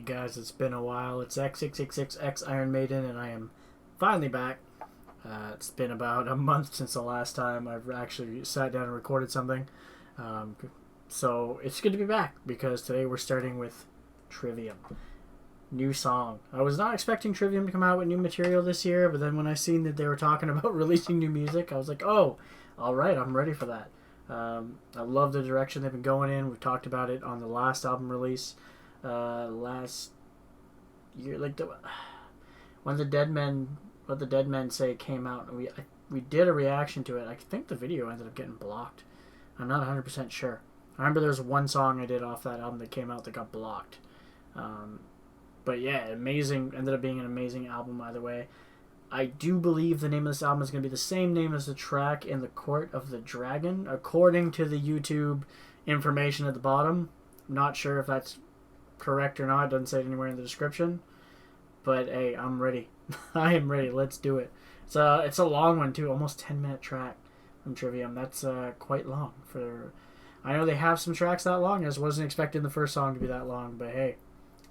guys? It's been a while. It's X666X Iron Maiden, and I am finally back. It's been about a month since the last time I've actually sat down and recorded something. So it's good to be back, because today we're starting with Trivium. New song. I was not expecting Trivium to come out with new material this year, but then when I seen that they were talking about releasing new music, I was like, oh, alright, I'm ready for that. I love the direction they've been going in. We've talked about it on the last album release last year, like when the Dead Men, What the Dead Men Say came out, and we did a reaction to it. I think the video ended up getting blocked. I'm not 100% sure. I remember there was one song I did off that album that came out that got blocked. But yeah, amazing. Ended up being an amazing album either way. I do believe the name of this album is going to be the same name as the track in the Court of the Dragon, according to the YouTube information at the bottom. I'm not sure if that's correct or not. It doesn't say it anywhere in the description. But hey, I'm ready. I am ready. Let's do it. It's a long one too, almost 10-minute track from Trivium. That's quite long for. I know they have some tracks that long. I just wasn't expecting the first song to be that long, but hey,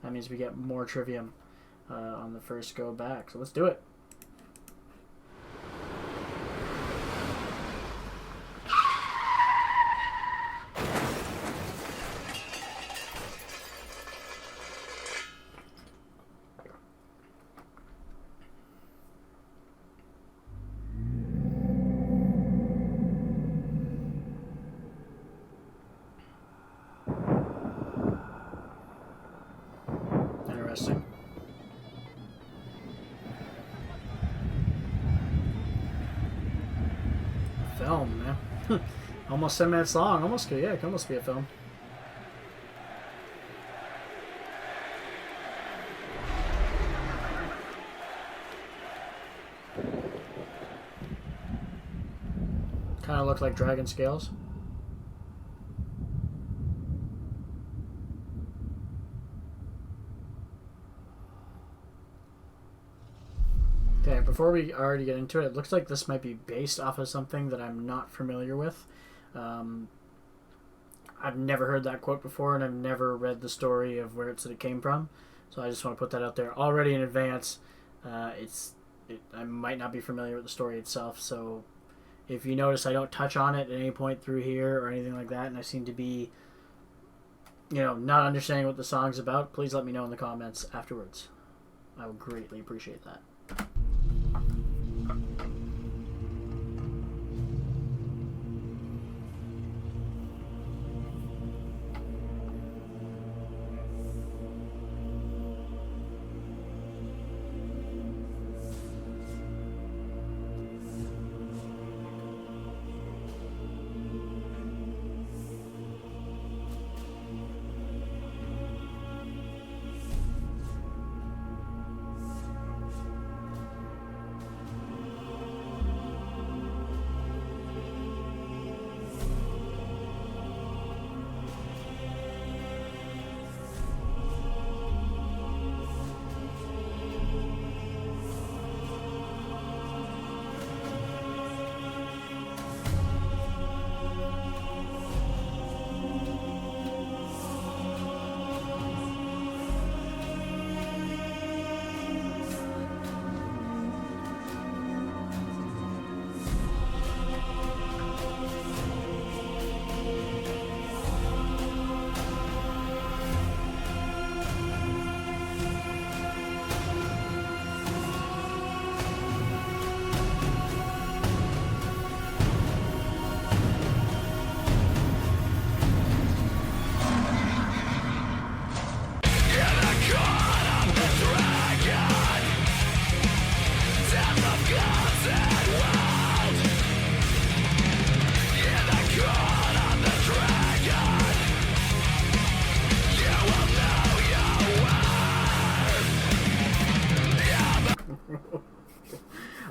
that means we get more Trivium on the first go back. So let's do it. Interesting. Film, man. Almost 10 minutes long. Almost, yeah, it can almost be a film. Kind of look like dragon scales. Okay, before we already get into it looks like this might be based off of something that I'm not familiar with. I've never heard that quote before, and I've never read the story of where it came from. So I just want to put that out there already in advance. I might not be familiar with the story itself, so if you notice I don't touch on it at any point through here or anything like that, and I seem to be, not understanding what the song's about, please let me know in the comments afterwards. I would greatly appreciate that.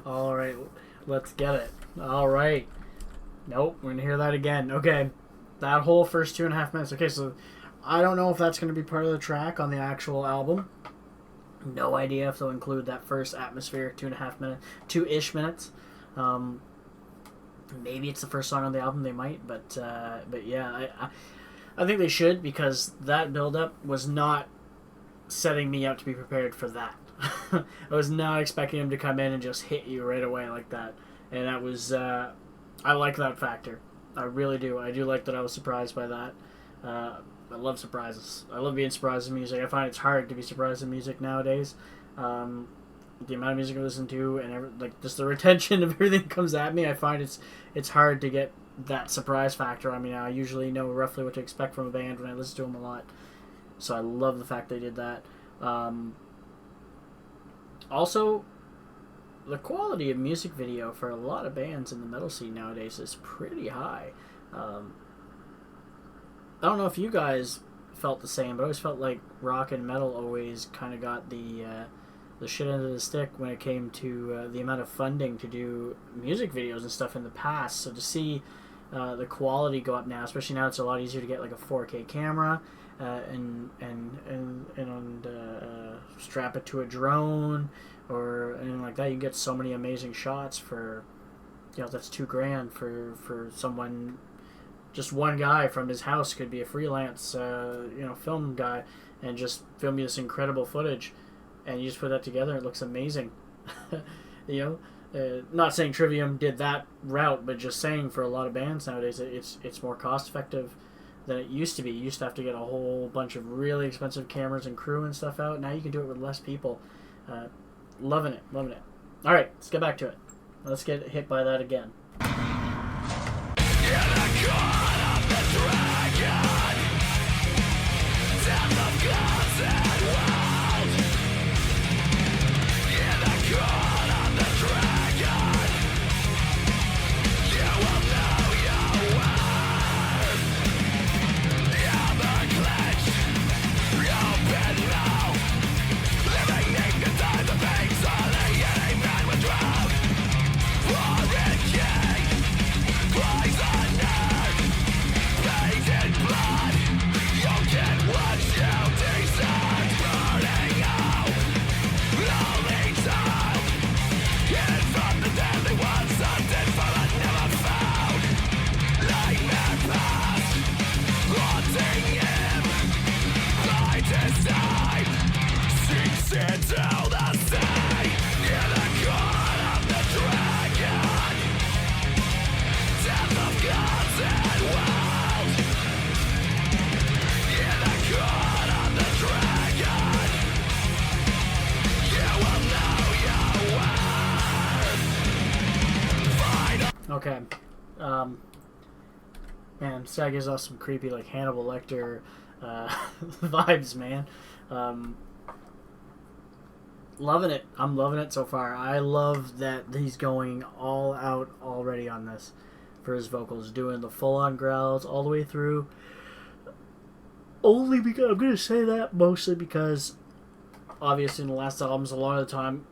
Alright, let's get it. Alright. Nope, we're gonna hear that again. Okay, that whole first 2.5 minutes. Okay, so I don't know if that's gonna be part of the track on the actual album. No idea if they'll include that first atmosphere, 2.5 minutes. Maybe it's the first song on the album. They might, but yeah, I think they should, because that build-up was not setting me up to be prepared for that. I was not expecting him to come in and just hit you right away like that. And that was, I like that factor. I really do. I do like that I was surprised by that. I love surprises. I love being surprised in music. I find it's hard to be surprised in music nowadays. The amount of music I listen to and just the retention of everything that comes at me, I find it's hard to get that surprise factor. I mean, I usually know roughly what to expect from a band when I listen to them a lot. So I love the fact they did that. Also, the quality of music video for a lot of bands in the metal scene nowadays is pretty high. I don't know if you guys felt the same, but I always felt like rock and metal always kind of got the shit end of the stick when it came to the amount of funding to do music videos and stuff in the past. So to see the quality go up now, especially now it's a lot easier to get like a 4K camera and strap it to a drone or anything like that. You can get so many amazing shots for, that's $2,000 for someone. Just one guy from his house could be a freelance, film guy, and just film you this incredible footage, and you just put that together, and it looks amazing. Not saying Trivium did that route, but just saying for a lot of bands nowadays, it's more cost effective than it used to be. You used to have to get a whole bunch of really expensive cameras and crew and stuff out. Now you can do it with less people. Loving it. All right, let's get back to it. Let's get hit by that again. Okay. Man, this guy gives off some creepy, like, Hannibal Lecter vibes, man. Loving it. I'm loving it so far. I love that he's going all out already on this for his vocals, doing the full-on growls all the way through. Only because, I'm going to say that mostly because, obviously, in the last albums, a lot of the time,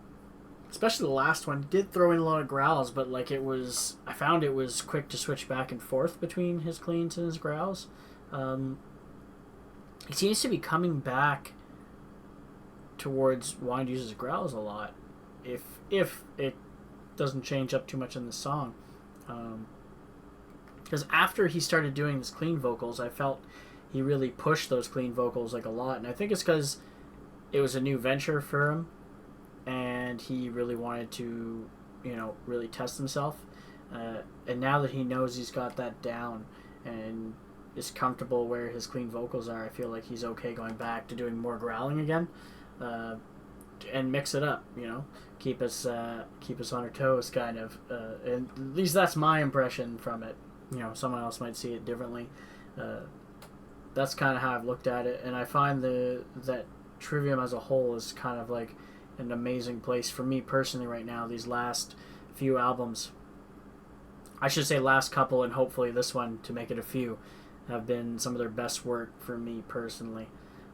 especially the last one, did throw in a lot of growls, but like I found it was quick to switch back and forth between his cleans and his growls. He seems to be coming back towards wanting to use his growls a lot, if it doesn't change up too much in the song. Because after he started doing his clean vocals, I felt he really pushed those clean vocals like a lot, and I think it's because it was a new venture for him. And he really wanted to, really test himself. And now that he knows he's got that down and is comfortable where his clean vocals are, I feel like he's okay going back to doing more growling again, and mix it up. Keep us on our toes, kind of. And at least that's my impression from it. Someone else might see it differently. That's kind of how I've looked at it, and I find that Trivium as a whole is kind of like an amazing place for me personally right now. These last few albums, I should say last couple, and hopefully this one to make it a few, have been some of their best work for me personally.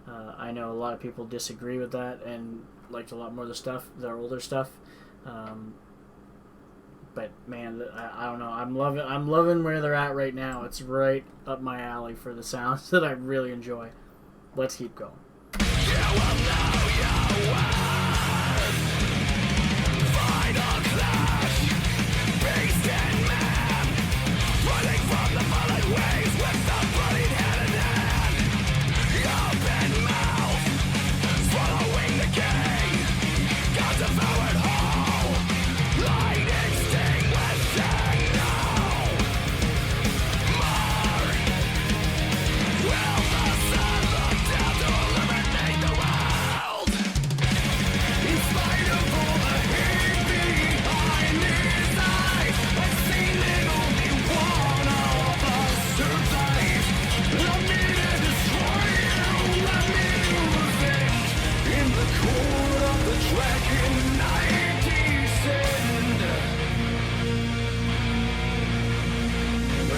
I know a lot of people disagree with that and liked a lot more of their older stuff. But man, I don't know. I'm loving where they're at right now. It's right up my alley for the sounds that I really enjoy. Let's keep going. Waves with the bloodied head and hand. Open mouth.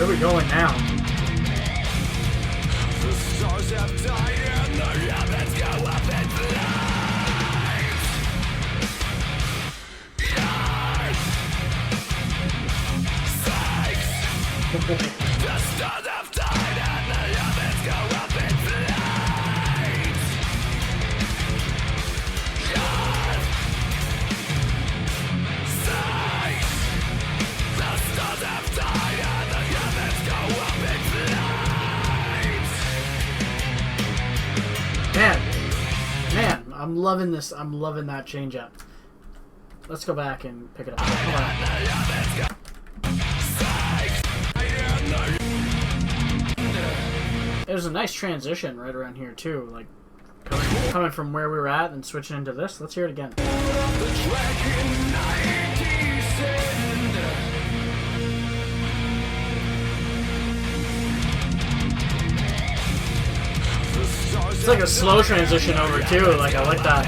Where are we going now? The stars have died and the heavens go up in flames. The stars have died and the heavens go up in flames. The stars have died and the heavens go up in flames. Man, I'm loving this. I'm loving that change up. Let's go back and pick it up. Hold on. There's a nice transition right around here too, like coming from where we were at and switching into this. Let's hear it again. It's like a slow transition over too, like I like that.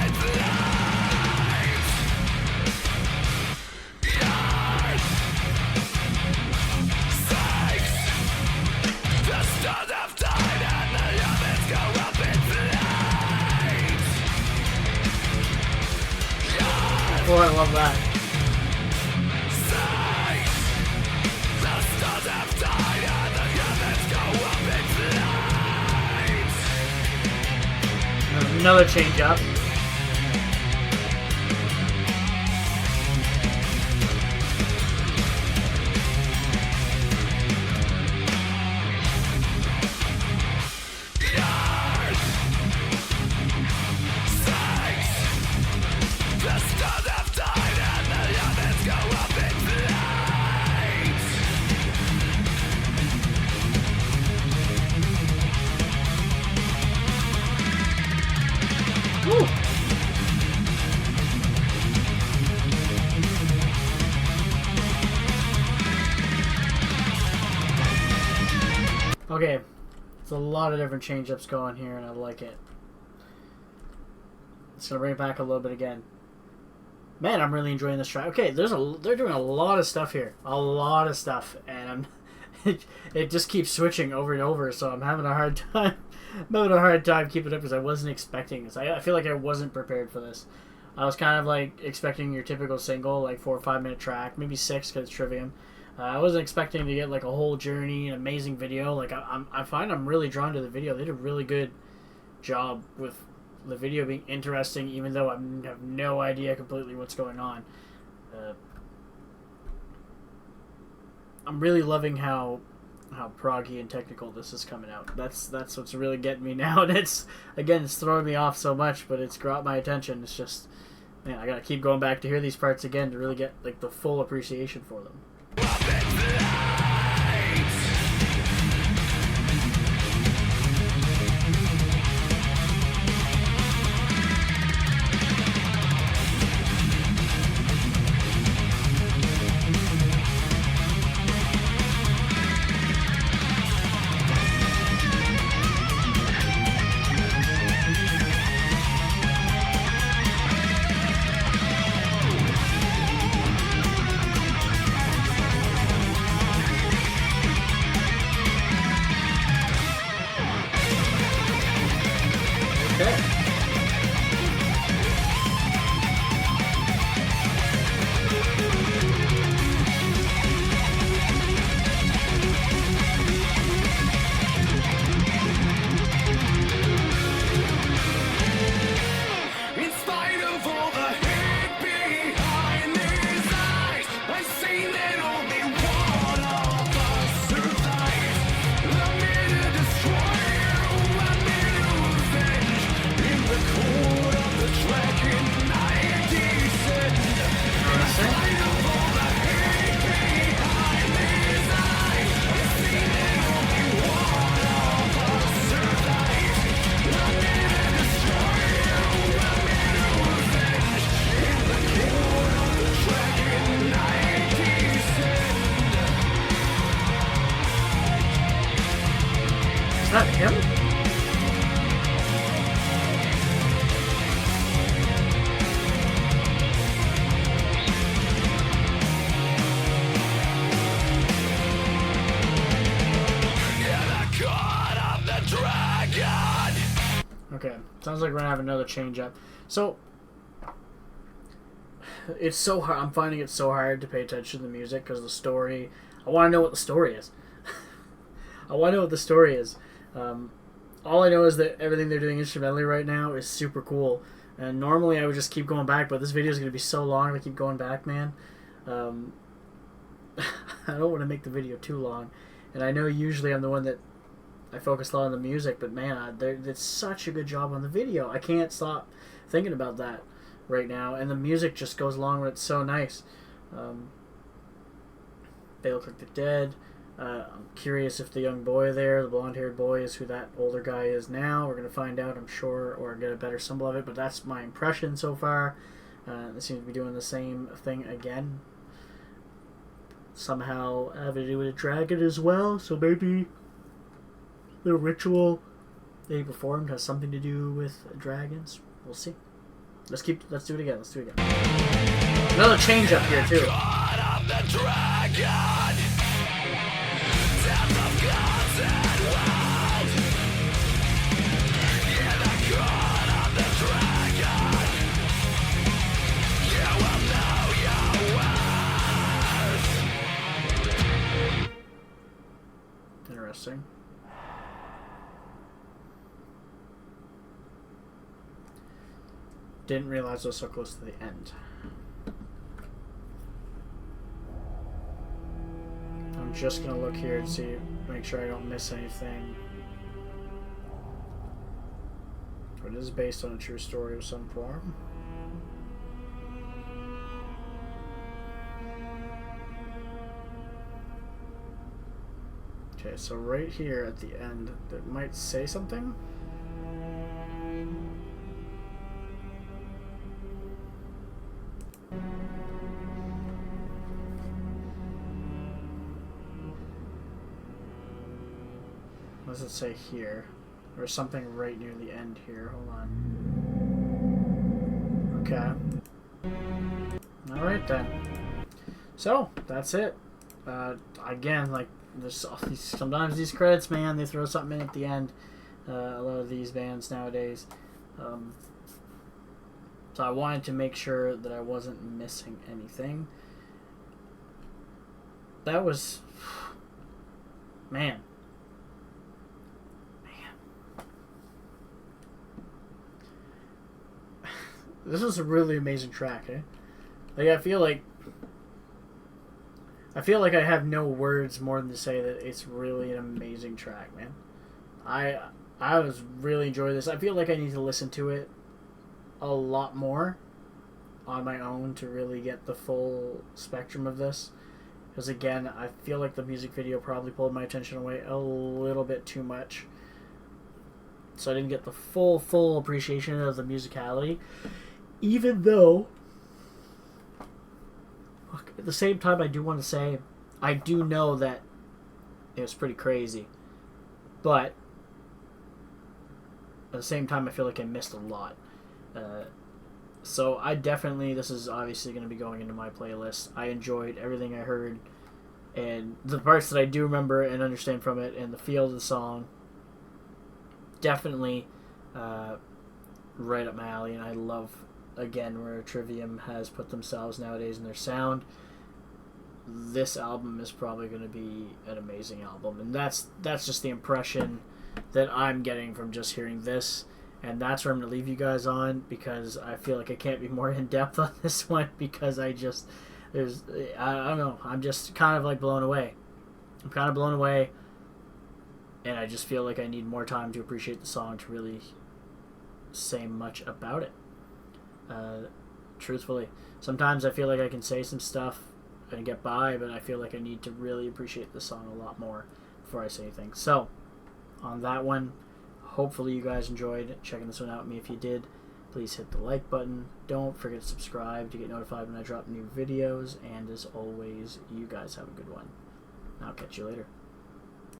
Oh, I love that. Another change up. Woo. Okay, it's a lot of different change-ups going here, and I like it. It's gonna bring it back a little bit again. Man, I'm really enjoying this track. Okay, they're doing a lot of stuff here, a lot of stuff, and it just keeps switching over and over. So I'm having a hard time. I'm having a hard time keeping up because I wasn't expecting this. I feel like I wasn't prepared for this. I was kind of like expecting your typical single, like 4 or 5 minute track, maybe 6 because it's Trivium. I wasn't expecting to get like a whole journey, an amazing video. Like I find I'm really drawn to the video. They did a really good job with the video being interesting, even though I have no idea completely what's going on. I'm really loving how proggy and technical this is coming out. That's what's really getting me now, and it's throwing me off so much, but it's got my attention. It's just, man, I gotta keep going back to hear these parts again to really get like the full appreciation for them. Okay, sounds like we're gonna have another change up. So it's so hard. I'm finding it so hard to pay attention to the music because the story. I want to know what the story is. I want to know what the story is. All I know is that everything they're doing instrumentally right now is super cool. And normally I would just keep going back, but this video is going to be so long if I keep going back, man. I don't want to make the video too long. And I know usually I'm the one that I focus a lot on the music, but man, it's such a good job on the video. I can't stop thinking about that right now. And the music just goes along with it so nice. They look like they're dead. I'm curious if the young boy there, the blonde-haired boy, is who that older guy is now. We're going to find out, I'm sure, or get a better symbol of it, but that's my impression so far. They seem to be doing the same thing again. Somehow having to do with a dragon as well, so maybe the ritual they performed has something to do with dragons. We'll see. Let's do it again. Another change up here, too. Interesting. Didn't realize I was so close to the end. I'm just gonna look here and see, make sure I don't miss anything. It is based on a true story of some form. Okay, so right here at the end, that might say something. What does it say here? There's something right near the end here. Hold on. Okay. Alright then. So, that's it. Again, like, there's all these, sometimes these credits, man, they throw something in at the end. A lot of these bands nowadays. So I wanted to make sure that I wasn't missing anything. That was... Man. This is a really amazing track, eh? Like, I feel like I have no words more than to say that it's really an amazing track, man. I was really enjoying this. I feel like I need to listen to it a lot more on my own to really get the full spectrum of this. Because again, I feel like the music video probably pulled my attention away a little bit too much. So I didn't get the full appreciation of the musicality. Even though, at the same time, I do want to say, I do know that it was pretty crazy. But, at the same time, I feel like I missed a lot. So I definitely, this is obviously going to be going into my playlist. I enjoyed everything I heard. And the parts that I do remember and understand from it, and the feel of the song, definitely right up my alley. And I love... Again, where Trivium has put themselves nowadays in their sound. This album is probably going to be an amazing album, and that's just the impression that I'm getting from just hearing this, and that's where I'm going to leave you guys on, because I feel like I can't be more in depth on this one, because I don't know, I'm just kind of like blown away. I'm kind of blown away, and I just feel like I need more time to appreciate the song to really say much about it. Truthfully, sometimes I feel like I can say some stuff and get by, but I feel like I need to really appreciate the song a lot more before I say anything. So, on that one, hopefully you guys enjoyed checking this one out with me. If you did, please hit the like button. Don't forget to subscribe to get notified when I drop new videos, and as always, you guys have a good one. I'll catch you later.